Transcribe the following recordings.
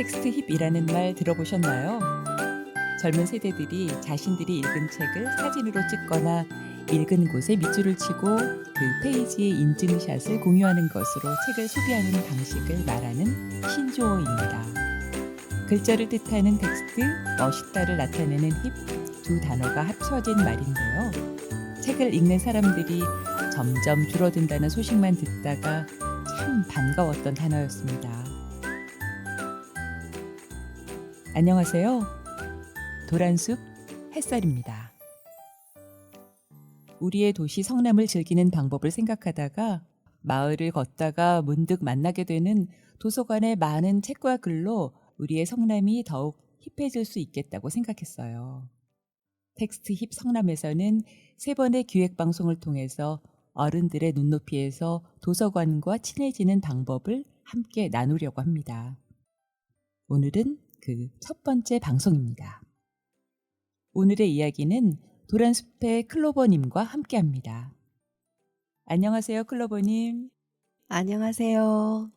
텍스트 힙이라는 말 들어보셨나요? 젊은 세대들이 자신들이 읽은 책을 사진으로 찍거나 읽은 곳에 밑줄을 치고 그 페이지의 인증샷을 공유하는 것으로 책을 소비하는 방식을 말하는 신조어입니다. 글자를 뜻하는 텍스트, 멋있다를 나타내는 힙 두 단어가 합쳐진 말인데요. 책을 읽는 사람들이 점점 줄어든다는 소식만 듣다가 참 반가웠던 단어였습니다. 안녕하세요. 도란숲 햇살입니다. 우리의 도시 성남을 즐기는 방법을 생각하다가 마을을 걷다가 문득 만나게 되는 도서관의 많은 책과 글로 우리의 성남이 더욱 힙해질 수 있겠다고 생각했어요. 텍스트 힙 성남에서는 3번의 기획방송을 통해서 어른들의 눈높이에서 도서관과 친해지는 방법을 함께 나누려고 합니다. 오늘은 그 첫 번째 방송입니다. 오늘의 이야기는 도란숲의 클로버님과 함께합니다. 안녕하세요, 클로버님. 안녕하세요.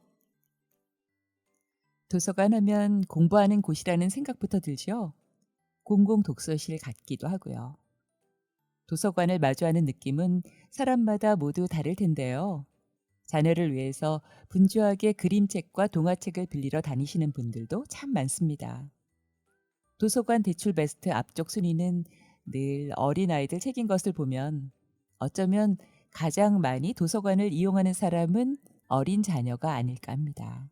도서관 하면 공부하는 곳이라는 생각부터 들죠? 공공 독서실 같기도 하고요. 도서관을 마주하는 느낌은 사람마다 모두 다를 텐데요. 자녀를 위해서 분주하게 그림책과 동화책을 빌리러 다니시는 분들도 참 많습니다. 도서관 대출 베스트 앞쪽 순위는 늘 어린아이들 책인 것을 보면 어쩌면 가장 많이 도서관을 이용하는 사람은 어린 자녀가 아닐까 합니다.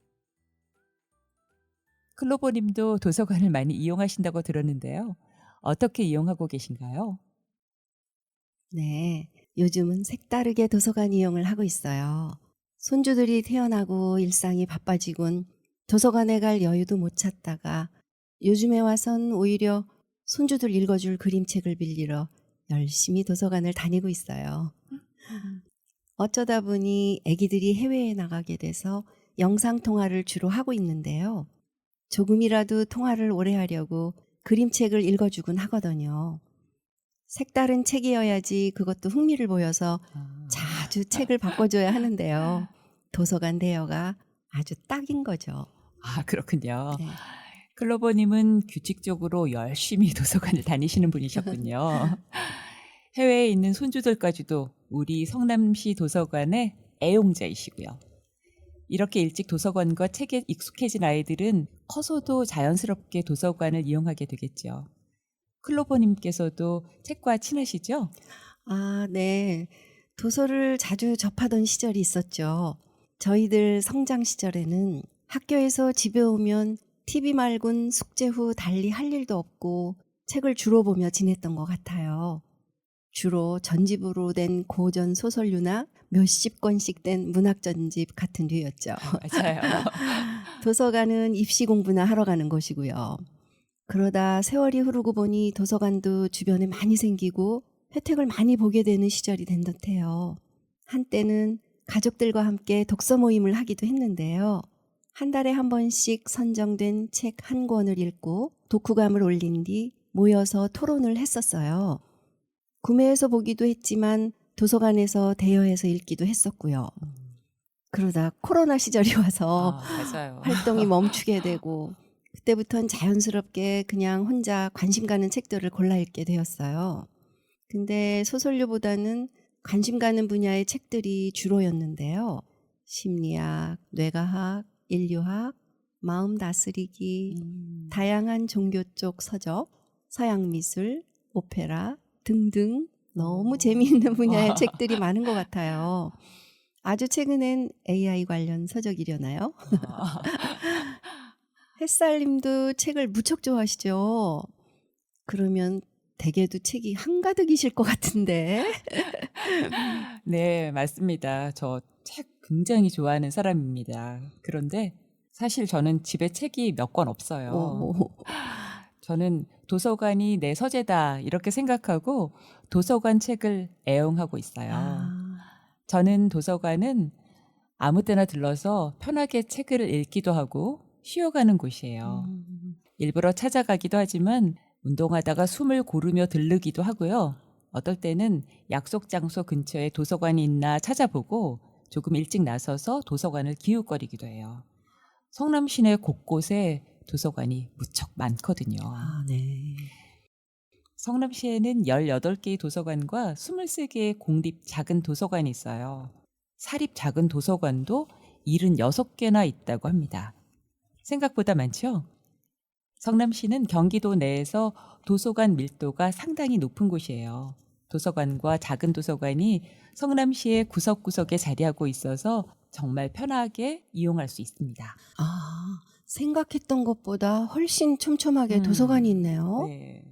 클로버님도 도서관을 많이 이용하신다고 들었는데요. 어떻게 이용하고 계신가요? 네, 요즘은 색다르게 도서관 이용을 하고 있어요. 손주들이 태어나고 일상이 바빠지곤 도서관에 갈 여유도 못 찾다가 요즘에 와선 오히려 손주들 읽어줄 그림책을 빌리러 열심히 도서관을 다니고 있어요. 어쩌다 보니 아기들이 해외에 나가게 돼서 영상통화를 주로 하고 있는데요. 조금이라도 통화를 오래 하려고 그림책을 읽어주곤 하거든요. 색다른 책이어야지 그것도 흥미를 보여서 자주 책을 바꿔줘야 하는데요. 도서관 대여가 아주 딱인 거죠. 그렇군요. 네. 클로버님은 규칙적으로 열심히 도서관을 다니시는 분이셨군요. 해외에 있는 손주들까지도 우리 성남시 도서관의 애용자이시고요. 이렇게 일찍 도서관과 책에 익숙해진 아이들은 커서도 자연스럽게 도서관을 이용하게 되겠죠. 클로버님께서도 책과 친하시죠? 네. 도서를 자주 접하던 시절이 있었죠. 저희들 성장 시절에는 학교에서 집에 오면 TV 말곤 숙제 후 달리 할 일도 없고 책을 주로 보며 지냈던 것 같아요. 주로 전집으로 된 고전 소설류나 몇십 권씩 된 문학 전집 같은 류였죠. 맞아요. 도서관은 입시 공부나 하러 가는 곳이고요. 그러다 세월이 흐르고 보니 도서관도 주변에 많이 생기고 혜택을 많이 보게 되는 시절이 된 듯해요. 한때는 가족들과 함께 독서 모임을 하기도 했는데요. 한 달에 한 번씩 선정된 책 한 권을 읽고 독후감을 올린 뒤 모여서 토론을 했었어요. 구매해서 보기도 했지만 도서관에서 대여해서 읽기도 했었고요. 그러다 코로나 시절이 와서 맞아요. 활동이 멈추게 되고 그때부터는 자연스럽게 그냥 혼자 관심 가는 책들을 골라 읽게 되었어요. 근데 소설류보다는 관심 가는 분야의 책들이 주로였는데요. 심리학, 뇌과학, 인류학, 마음 다스리기, 다양한 종교 쪽 서적, 서양 미술, 오페라 등등 너무 재미있는 분야의 책들이 많은 것 같아요. 아주 최근엔 AI 관련 서적이려나요? 햇살님도 책을 무척 좋아하시죠? 그러면 댁에도 책이 한가득이실 것 같은데. 네, 맞습니다. 저 책 굉장히 좋아하는 사람입니다. 그런데 사실 저는 집에 책이 몇 권 없어요. 오, 저는 도서관이 내 서재다 이렇게 생각하고 도서관 책을 애용하고 있어요. 저는 도서관은 아무 때나 들러서 편하게 책을 읽기도 하고 쉬어가는 곳이에요. 일부러 찾아가기도 하지만 운동하다가 숨을 고르며 들르기도 하고요. 어떨 때는 약속 장소 근처에 도서관이 있나 찾아보고 조금 일찍 나서서 도서관을 기웃거리기도 해요. 성남 시내 곳곳에 도서관이 무척 많거든요. 아, 네. 성남시에는 18개의 도서관과 23개의 공립 작은 도서관이 있어요. 사립 작은 도서관도 76개나 있다고 합니다. 생각보다 많죠? 성남시는 경기도 내에서 도서관 밀도가 상당히 높은 곳이에요. 도서관과 작은 도서관이 성남시의 구석구석에 자리하고 있어서 정말 편하게 이용할 수 있습니다. 아, 생각했던 것보다 훨씬 촘촘하게 음, 도서관이 있네요. 네.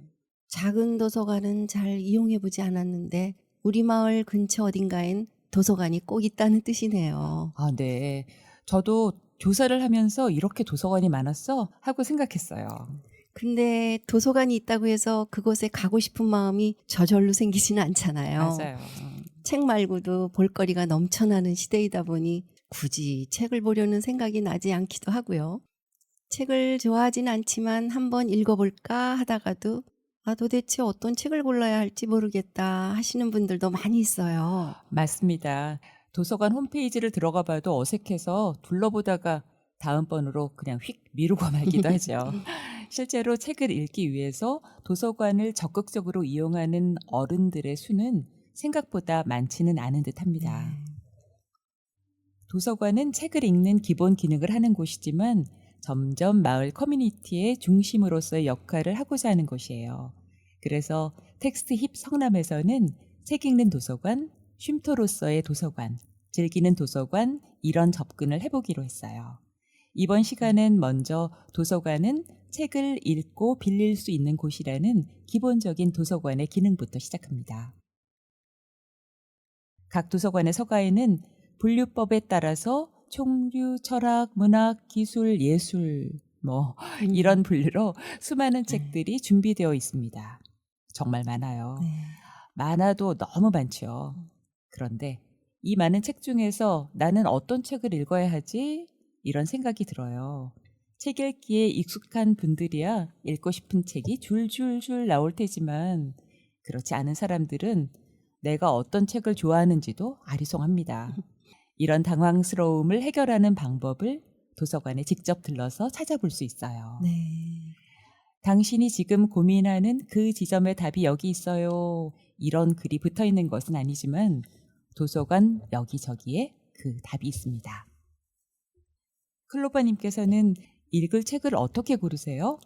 작은 도서관은 잘 이용해 보지 않았는데 우리 마을 근처 어딘가엔 도서관이 꼭 있다는 뜻이네요. 아, 네. 저도 조사를 하면서 이렇게 도서관이 많았어? 하고 생각했어요. 근데 도서관이 있다고 해서 그곳에 가고 싶은 마음이 저절로 생기지는 않잖아요. 맞아요. 책 말고도 볼거리가 넘쳐나는 시대이다 보니 굳이 책을 보려는 생각이 나지 않기도 하고요. 책을 좋아하진 않지만 한번 읽어볼까 하다가도 도대체 어떤 책을 골라야 할지 모르겠다 하시는 분들도 많이 있어요. 맞습니다. 도서관 홈페이지를 들어가 봐도 어색해서 둘러보다가 다음번으로 그냥 휙 미루고 말기도 하죠. 실제로 책을 읽기 위해서 도서관을 적극적으로 이용하는 어른들의 수는 생각보다 많지는 않은 듯합니다. 도서관은 책을 읽는 기본 기능을 하는 곳이지만 점점 마을 커뮤니티의 중심으로서의 역할을 하고자 하는 곳이에요. 그래서 텍스트 힙 성남에서는 책 읽는 도서관, 쉼터로서의 도서관, 즐기는 도서관 이런 접근을 해보기로 했어요. 이번 시간은 먼저 도서관은 책을 읽고 빌릴 수 있는 곳이라는 기본적인 도서관의 기능부터 시작합니다. 각 도서관의 서가에는 분류법에 따라서 총류, 철학, 문학, 기술, 예술 이런 분류로 수많은 책들이 준비되어 있습니다. 정말 많아요. 네. 많아도 너무 많죠. 그런데 이 많은 책 중에서 나는 어떤 책을 읽어야 하지? 이런 생각이 들어요. 책 읽기에 익숙한 분들이야 읽고 싶은 책이 줄줄줄 나올 테지만 그렇지 않은 사람들은 내가 어떤 책을 좋아하는지도 아리송합니다. 이런 당황스러움을 해결하는 방법을 도서관에 직접 들러서 찾아볼 수 있어요. 네. 당신이 지금 고민하는 그 지점의 답이 여기 있어요. 이런 글이 붙어 있는 것은 아니지만 도서관 여기저기에 그 답이 있습니다. 클로버님께서는 읽을 책을 어떻게 고르세요?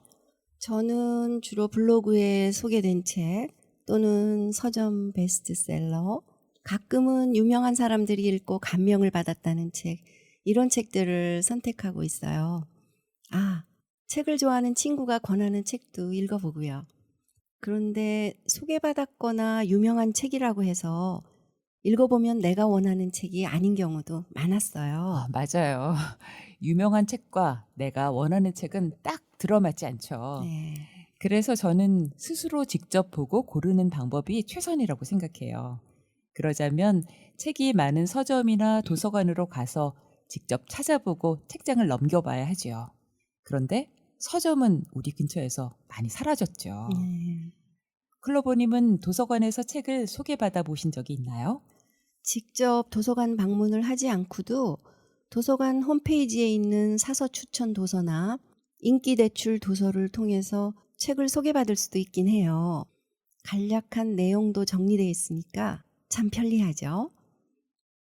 저는 주로 블로그에 소개된 책 또는 서점 베스트셀러, 가끔은 유명한 사람들이 읽고 감명을 받았다는 책, 이런 책들을 선택하고 있어요. 책을 좋아하는 친구가 권하는 책도 읽어보고요. 그런데 소개받았거나 유명한 책이라고 해서 읽어보면 내가 원하는 책이 아닌 경우도 많았어요. 맞아요. 유명한 책과 내가 원하는 책은 딱 들어맞지 않죠. 네. 그래서 저는 스스로 직접 보고 고르는 방법이 최선이라고 생각해요. 그러자면 책이 많은 서점이나 도서관으로 가서 직접 찾아보고 책장을 넘겨봐야 하죠. 그런데 서점은 우리 근처에서 많이 사라졌죠. 네. 클로버님은 도서관에서 책을 소개받아 보신 적이 있나요? 직접 도서관 방문을 하지 않고도 도서관 홈페이지에 있는 사서 추천 도서나 인기 대출 도서를 통해서 책을 소개받을 수도 있긴 해요. 간략한 내용도 정리되어 있으니까 참 편리하죠.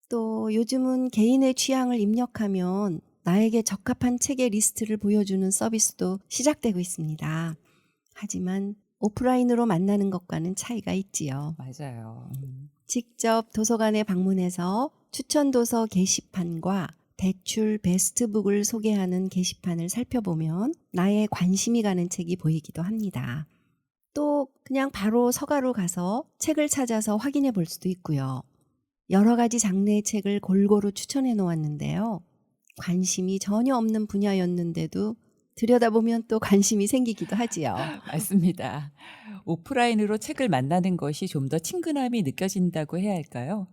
또 요즘은 개인의 취향을 입력하면 나에게 적합한 책의 리스트를 보여주는 서비스도 시작되고 있습니다. 하지만 오프라인으로 만나는 것과는 차이가 있지요. 맞아요. 직접 도서관에 방문해서 추천도서 게시판과 대출 베스트북을 소개하는 게시판을 살펴보면 나의 관심이 가는 책이 보이기도 합니다. 또 그냥 바로 서가로 가서 책을 찾아서 확인해 볼 수도 있고요. 여러 가지 장르의 책을 골고루 추천해 놓았는데요. 관심이 전혀 없는 분야였는데도 들여다보면 또 관심이 생기기도 하지요. 맞습니다. 오프라인으로 책을 만나는 것이 좀 더 친근함이 느껴진다고 해야 할까요?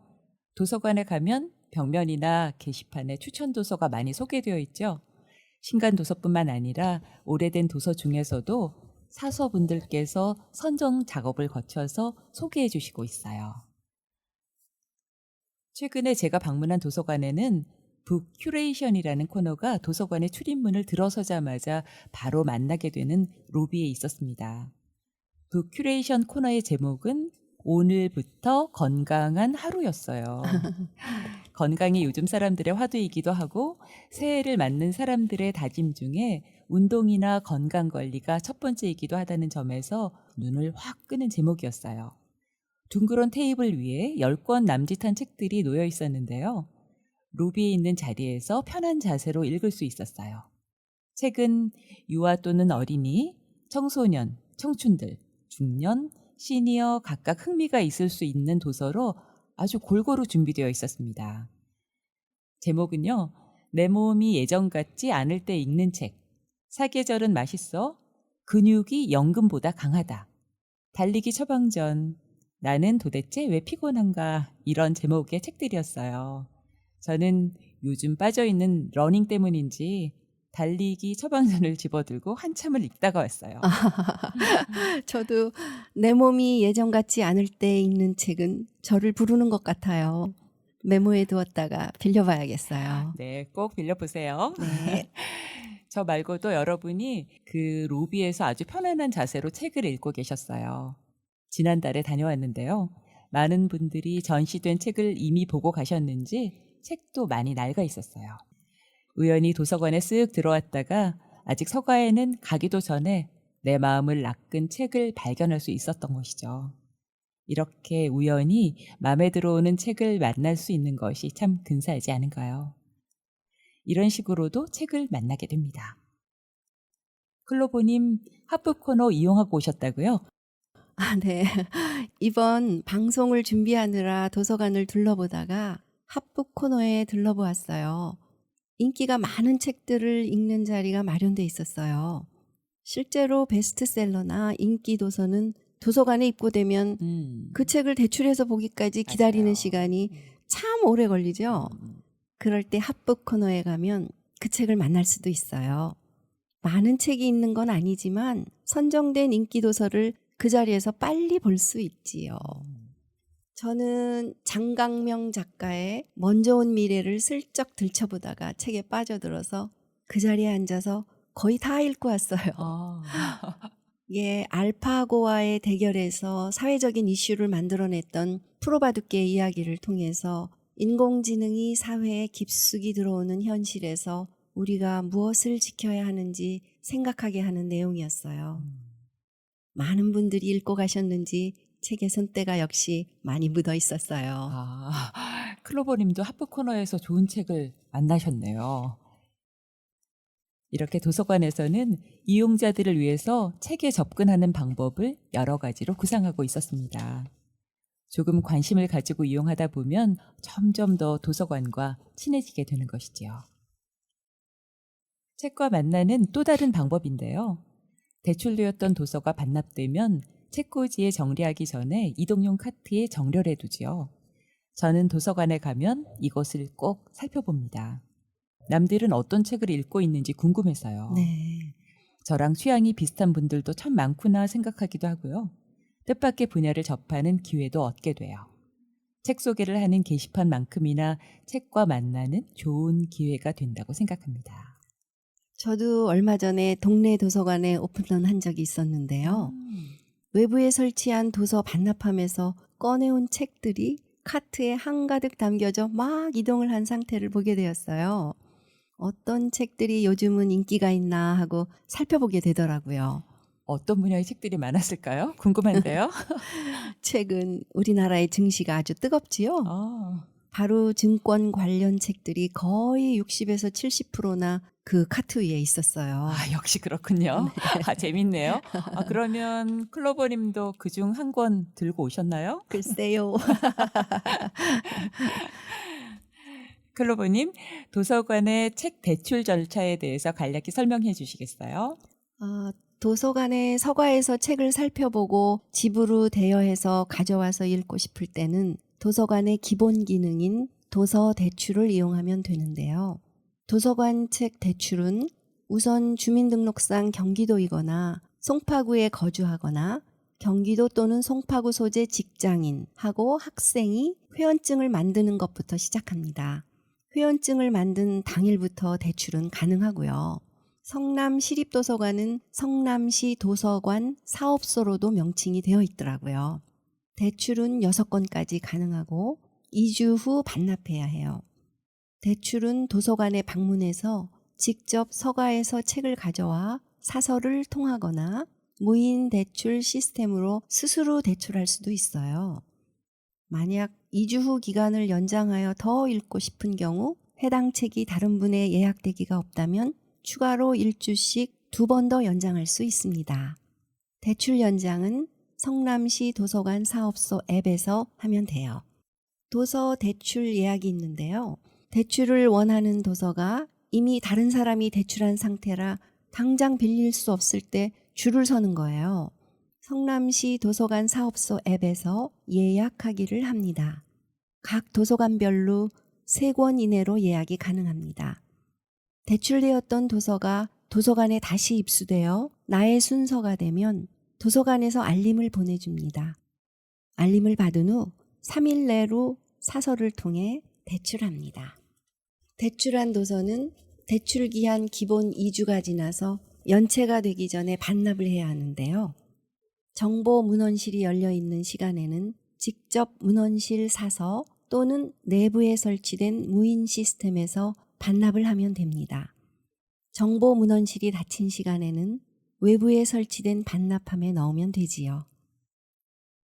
도서관에 가면 벽면이나 게시판에 추천 도서가 많이 소개되어 있죠. 신간 도서뿐만 아니라 오래된 도서 중에서도 사서분들께서 선정 작업을 거쳐서 소개해 주시고 있어요. 최근에 제가 방문한 도서관에는 북 큐레이션이라는 코너가 도서관의 출입문을 들어서자마자 바로 만나게 되는 로비에 있었습니다. 북 큐레이션 코너의 제목은 오늘부터 건강한 하루였어요. 건강이 요즘 사람들의 화두이기도 하고 새해를 맞는 사람들의 다짐 중에 운동이나 건강 관리가 첫 번째이기도 하다는 점에서 눈을 확 끄는 제목이었어요. 둥그런 테이블 위에 10권 남짓한 책들이 놓여 있었는데요. 로비에 있는 자리에서 편한 자세로 읽을 수 있었어요. 책은 유아 또는 어린이, 청소년, 청춘들, 중년, 시니어 각각 흥미가 있을 수 있는 도서로 아주 골고루 준비되어 있었습니다. 제목은요. 내 몸이 예전 같지 않을 때 읽는 책, 사계절은 맛있어, 근육이 연금보다 강하다, 달리기 처방전, 나는 도대체 왜 피곤한가, 이런 제목의 책들이었어요. 저는 요즘 빠져있는 러닝 때문인지 달리기 처방전을 집어들고 한참을 읽다가 왔어요. 저도 내 몸이 예전 같지 않을 때 읽는 책은 저를 부르는 것 같아요. 메모해 두었다가 빌려봐야겠어요. 네, 꼭 빌려보세요. 네. 저 말고도 여러분이 그 로비에서 아주 편안한 자세로 책을 읽고 계셨어요. 지난달에 다녀왔는데요. 많은 분들이 전시된 책을 이미 보고 가셨는지 책도 많이 낡아 있었어요. 우연히 도서관에 쓱 들어왔다가 아직 서가에는 가기도 전에 내 마음을 낚은 책을 발견할 수 있었던 것이죠. 이렇게 우연히 마음에 들어오는 책을 만날 수 있는 것이 참 근사하지 않은가요? 이런 식으로도 책을 만나게 됩니다. 클로보님, 하프 코너 이용하고 오셨다고요? 네. 이번 방송을 준비하느라 도서관을 둘러보다가 합북 코너에 들러보았어요. 인기가 많은 책들을 읽는 자리가 마련돼 있었어요. 실제로 베스트셀러나 인기 도서는 도서관에 입고되면 그 책을 대출해서 보기까지 기다리는 맞아요. 시간이 참 오래 걸리죠. 그럴 때 합북 코너에 가면 그 책을 만날 수도 있어요. 많은 책이 있는 건 아니지만 선정된 인기 도서를 그 자리에서 빨리 볼 수 있지요. 저는 장강명 작가의 먼저 온 미래를 슬쩍 들춰보다가 책에 빠져들어서 그 자리에 앉아서 거의 다 읽고 왔어요. 예, 알파고와의 대결에서 사회적인 이슈를 만들어냈던 프로바두케의 이야기를 통해서 인공지능이 사회에 깊숙이 들어오는 현실에서 우리가 무엇을 지켜야 하는지 생각하게 하는 내용이었어요. 많은 분들이 읽고 가셨는지 책의 손때가 역시 많이 묻어 있었어요. 클로버님도 하프 코너에서 좋은 책을 만나셨네요. 이렇게 도서관에서는 이용자들을 위해서 책에 접근하는 방법을 여러 가지로 구상하고 있었습니다. 조금 관심을 가지고 이용하다 보면 점점 더 도서관과 친해지게 되는 것이지요. 책과 만나는 또 다른 방법인데요. 대출되었던 도서가 반납되면 책꽂이에 정리하기 전에 이동용 카트에 정렬해 두지요. 저는 도서관에 가면 이것을 꼭 살펴봅니다. 남들은 어떤 책을 읽고 있는지 궁금해서요. 네. 저랑 취향이 비슷한 분들도 참 많구나 생각하기도 하고요. 뜻밖의 분야를 접하는 기회도 얻게 돼요. 책 소개를 하는 게시판만큼이나 책과 만나는 좋은 기회가 된다고 생각합니다. 저도 얼마 전에 동네 도서관에 오픈런 한 적이 있었는데요. 외부에 설치한 도서 반납함에서 꺼내온 책들이 카트에 한가득 담겨져 막 이동을 한 상태를 보게 되었어요. 어떤 책들이 요즘은 인기가 있나 하고 살펴보게 되더라고요. 어떤 분야의 책들이 많았을까요? 궁금한데요. 최근 우리나라의 증시가 아주 뜨겁지요. 바로 증권 관련 책들이 거의 60에서 70%나 그 카트 위에 있었어요. 역시 그렇군요. 재밌네요. 그러면 클로버님도 그중 한 권 들고 오셨나요? 글쎄요. 클로버님, 도서관의 책 대출 절차에 대해서 간략히 설명해 주시겠어요? 도서관의 서가에서 책을 살펴보고 집으로 대여해서 가져와서 읽고 싶을 때는 도서관의 기본 기능인 도서 대출을 이용하면 되는데요. 도서관 책 대출은 우선 주민등록상 경기도이거나 송파구에 거주하거나 경기도 또는 송파구 소재 직장인하고 학생이 회원증을 만드는 것부터 시작합니다. 회원증을 만든 당일부터 대출은 가능하고요. 성남 시립도서관은 성남시 도서관 사업소로도 명칭이 되어 있더라고요. 대출은 6건까지 가능하고 2주 후 반납해야 해요. 대출은 도서관에 방문해서 직접 서가에서 책을 가져와 사서를 통하거나 무인 대출 시스템으로 스스로 대출할 수도 있어요. 만약 2주 후 기간을 연장하여 더 읽고 싶은 경우 해당 책이 다른 분에 예약되기가 없다면 추가로 1주씩 2번 더 연장할 수 있습니다. 대출 연장은 성남시 도서관 사업소 앱에서 하면 돼요. 도서 대출 예약이 있는데요. 대출을 원하는 도서가 이미 다른 사람이 대출한 상태라 당장 빌릴 수 없을 때 줄을 서는 거예요. 성남시 도서관 사업소 앱에서 예약하기를 합니다. 각 도서관별로 3권 이내로 예약이 가능합니다. 대출되었던 도서가 도서관에 다시 입수되어 나의 순서가 되면 도서관에서 알림을 보내줍니다. 알림을 받은 후 3일 내로 사서를 통해 대출합니다. 대출한 도서는 대출기한 기본 2주가 지나서 연체가 되기 전에 반납을 해야 하는데요. 정보 문헌실이 열려있는 시간에는 직접 문헌실 사서 또는 내부에 설치된 무인 시스템에서 반납을 하면 됩니다. 정보 문헌실이 닫힌 시간에는 외부에 설치된 반납함에 넣으면 되지요.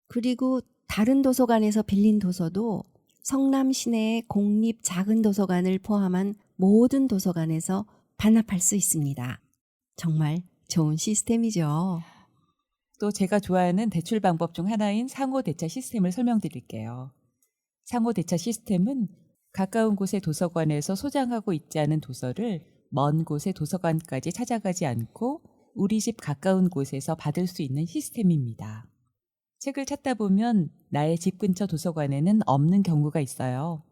그리고 다른 도서관에서 빌린 도서도 성남 시내의 공립 작은 도서관을 포함한 모든 도서관에서 반납할 수 있습니다. 정말 좋은 시스템이죠. 또 제가 좋아하는 대출 방법 중 하나인 상호 대차 시스템을 설명드릴게요. 상호 대차 시스템은 가까운 곳의 도서관에서 소장하고 있지 않은 도서를 먼 곳의 도서관까지 찾아가지 않고 우리 집 가까운 곳에서 받을 수 있는 시스템입니다. 책을 찾다 보면 나의 집 근처 도서관에는 없는 경우가 있어요.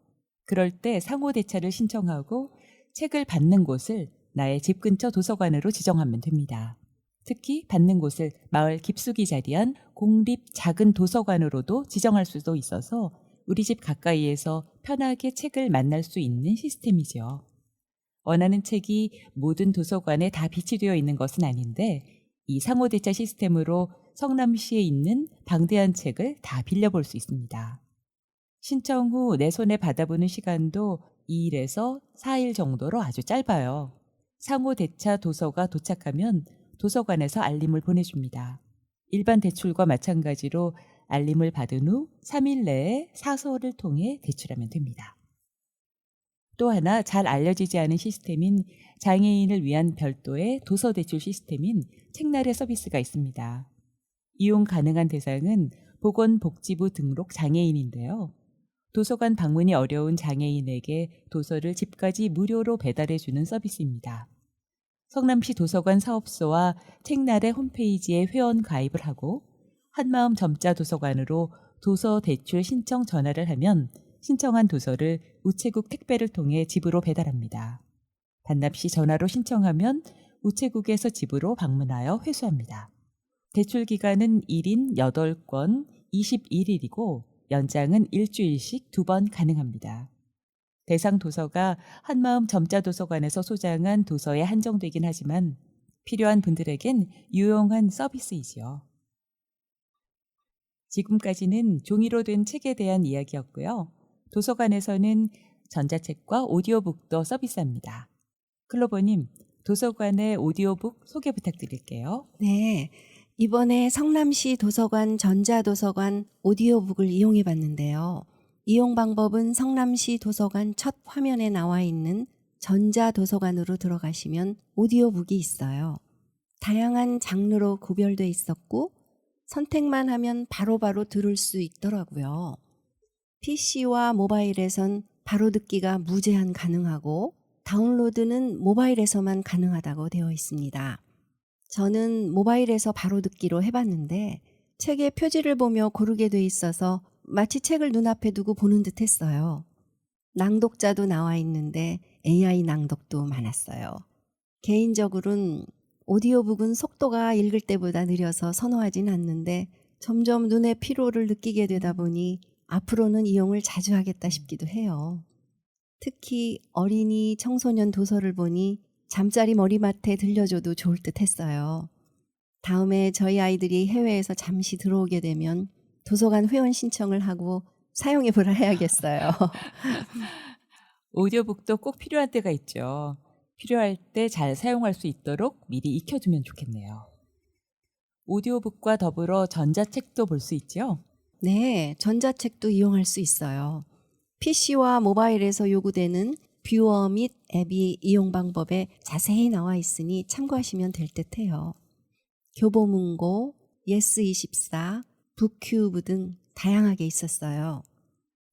그럴 때 상호 대차를 신청하고 책을 받는 곳을 나의 집 근처 도서관으로 지정하면 됩니다. 특히 받는 곳을 마을 깊숙이 자리한 공립 작은 도서관으로도 지정할 수도 있어서 우리 집 가까이에서 편하게 책을 만날 수 있는 시스템이죠. 원하는 책이 모든 도서관에 다 비치되어 있는 것은 아닌데 이 상호대차 시스템으로 성남시에 있는 방대한 책을 다 빌려볼 수 있습니다. 신청 후 내 손에 받아보는 시간도 2일에서 4일 정도로 아주 짧아요. 상호대차 도서가 도착하면 도서관에서 알림을 보내줍니다. 일반 대출과 마찬가지로 알림을 받은 후 3일 내에 사서를 통해 대출하면 됩니다. 또 하나 잘 알려지지 않은 시스템인 장애인을 위한 별도의 도서 대출 시스템인 책날의 서비스가 있습니다. 이용 가능한 대상은 보건복지부 등록 장애인인데요. 도서관 방문이 어려운 장애인에게 도서를 집까지 무료로 배달해주는 서비스입니다. 성남시 도서관 사업소와 책날의 홈페이지에 회원 가입을 하고 한마음 점자 도서관으로 도서 대출 신청 전화를 하면 신청한 도서를 우체국 택배를 통해 집으로 배달합니다. 반납 시 전화로 신청하면 우체국에서 집으로 방문하여 회수합니다. 대출 기간은 1인 8권 21일이고 연장은 일주일씩 2번 가능합니다. 대상 도서가 한마음 점자 도서관에서 소장한 도서에 한정되긴 하지만 필요한 분들에겐 유용한 서비스이지요. 지금까지는 종이로 된 책에 대한 이야기였고요. 도서관에서는 전자책과 오디오북도 서비스합니다. 클로버님, 도서관의 오디오북 소개 부탁드릴게요. 네, 이번에 성남시 도서관 전자도서관 오디오북을 이용해 봤는데요. 이용 방법은 성남시 도서관 첫 화면에 나와 있는 전자도서관으로 들어가시면 오디오북이 있어요. 다양한 장르로 구별돼 있었고 선택만 하면 바로바로 들을 수 있더라고요. PC와 모바일에선 바로 듣기가 무제한 가능하고 다운로드는 모바일에서만 가능하다고 되어 있습니다. 저는 모바일에서 바로 듣기로 해봤는데 책의 표지를 보며 고르게 돼 있어서 마치 책을 눈앞에 두고 보는 듯 했어요. 낭독자도 나와 있는데 AI 낭독도 많았어요. 개인적으로는 오디오북은 속도가 읽을 때보다 느려서 선호하진 않는데 점점 눈의 피로를 느끼게 되다 보니 앞으로는 이용을 자주 하겠다 싶기도 해요. 특히 어린이, 청소년 도서를 보니 잠자리 머리맡에 들려줘도 좋을 듯 했어요. 다음에 저희 아이들이 해외에서 잠시 들어오게 되면 도서관 회원 신청을 하고 사용해 보라 해야겠어요. 오디오북도 꼭 필요한 때가 있죠. 필요할 때 잘 사용할 수 있도록 미리 익혀두면 좋겠네요. 오디오북과 더불어 전자책도 볼 수 있죠? 네, 전자책도 이용할 수 있어요. PC와 모바일에서 요구되는 뷰어 및 앱이 이용 방법에 자세히 나와 있으니 참고하시면 될 듯해요. 교보문고, 예스24, 북큐브 등 다양하게 있었어요.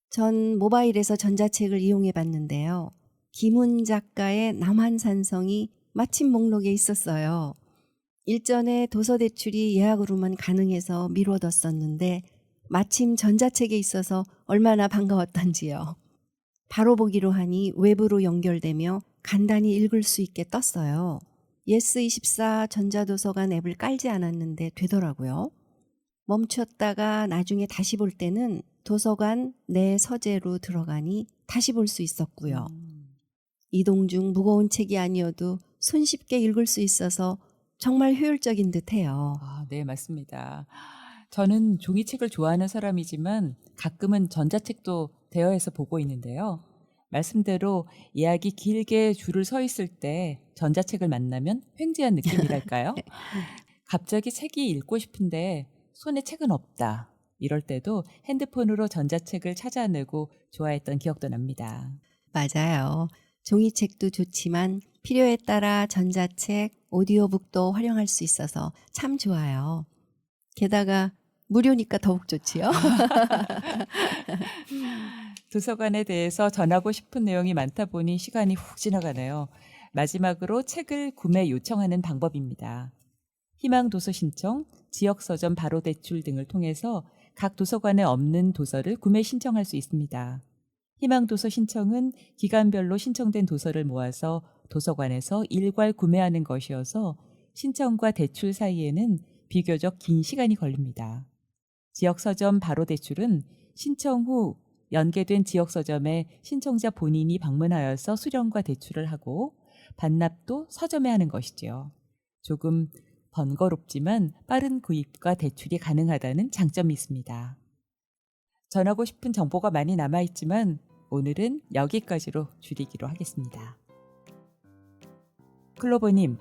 전 모바일에서 전자책을 이용해 봤는데요. 김훈 작가의 남한산성이 마침 목록에 있었어요. 일전에 도서 대출이 예약으로만 가능해서 미뤄뒀었는데 마침 전자책에 있어서 얼마나 반가웠던지요. 바로 보기로 하니 외부로 연결되며 간단히 읽을 수 있게 떴어요. 예스24 전자도서관 앱을 깔지 않았는데 되더라고요. 멈췄다가 나중에 다시 볼 때는 도서관 내 서재로 들어가니 다시 볼 수 있었고요. 이동 중 무거운 책이 아니어도 손쉽게 읽을 수 있어서 정말 효율적인 듯해요. 네, 맞습니다. 저는 종이책을 좋아하는 사람이지만 가끔은 전자책도 대여해서 보고 있는데요. 말씀대로 예약이 길게 줄을 서 있을 때 전자책을 만나면 횡재한 느낌이랄까요? 갑자기 책이 읽고 싶은데 손에 책은 없다. 이럴 때도 핸드폰으로 전자책을 찾아내고 좋아했던 기억도 납니다. 맞아요. 종이책도 좋지만 필요에 따라 전자책, 오디오북도 활용할 수 있어서 참 좋아요. 게다가 무료니까 더욱 좋지요. 도서관에 대해서 전하고 싶은 내용이 많다 보니 시간이 훅 지나가네요. 마지막으로 책을 구매 요청하는 방법입니다. 희망 도서 신청, 지역 서점 바로 대출 등을 통해서 각 도서관에 없는 도서를 구매 신청할 수 있습니다. 희망 도서 신청은 기간별로 신청된 도서를 모아서 도서관에서 일괄 구매하는 것이어서 신청과 대출 사이에는 비교적 긴 시간이 걸립니다. 지역 서점 바로 대출은 신청 후 연계된 지역 서점에 신청자 본인이 방문하여서 수령과 대출을 하고 반납도 서점에 하는 것이지요. 조금 번거롭지만 빠른 구입과 대출이 가능하다는 장점이 있습니다. 전하고 싶은 정보가 많이 남아있지만 오늘은 여기까지로 줄이기로 하겠습니다. 클로버님,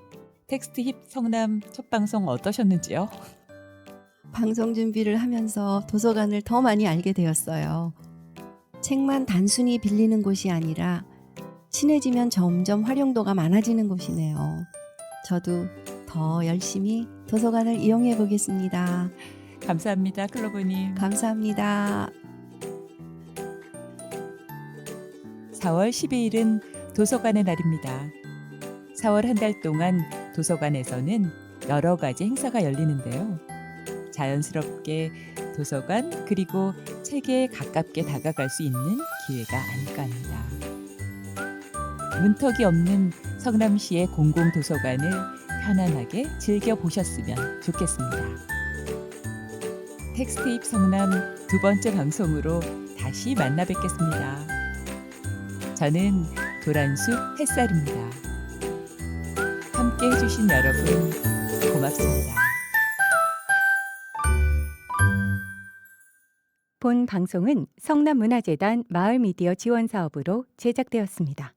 텍스트 힙 성남 첫 방송 어떠셨는지요? 방송 준비를 하면서 도서관을 더 많이 알게 되었어요. 책만 단순히 빌리는 곳이 아니라 친해지면 점점 활용도가 많아지는 곳이네요. 저도 더 열심히 도서관을 이용해 보겠습니다. 감사합니다, 클로버님. 감사합니다. 4월 12일은 도서관의 날입니다. 4월 한 달 동안 도서관에서는 여러 가지 행사가 열리는데요. 자연스럽게 도서관 그리고 책에 가깝게 다가갈 수 있는 기회가 아닐까 합니다. 문턱이 없는 성남시의 공공도서관을 편안하게 즐겨보셨으면 좋겠습니다. 텍스트입 성남 두 번째 방송으로 다시 만나 뵙겠습니다. 저는 도란숲 햇살입니다. 함께 해주신 여러분 고맙습니다. 본 방송은 성남문화재단 마을미디어 지원사업으로 제작되었습니다.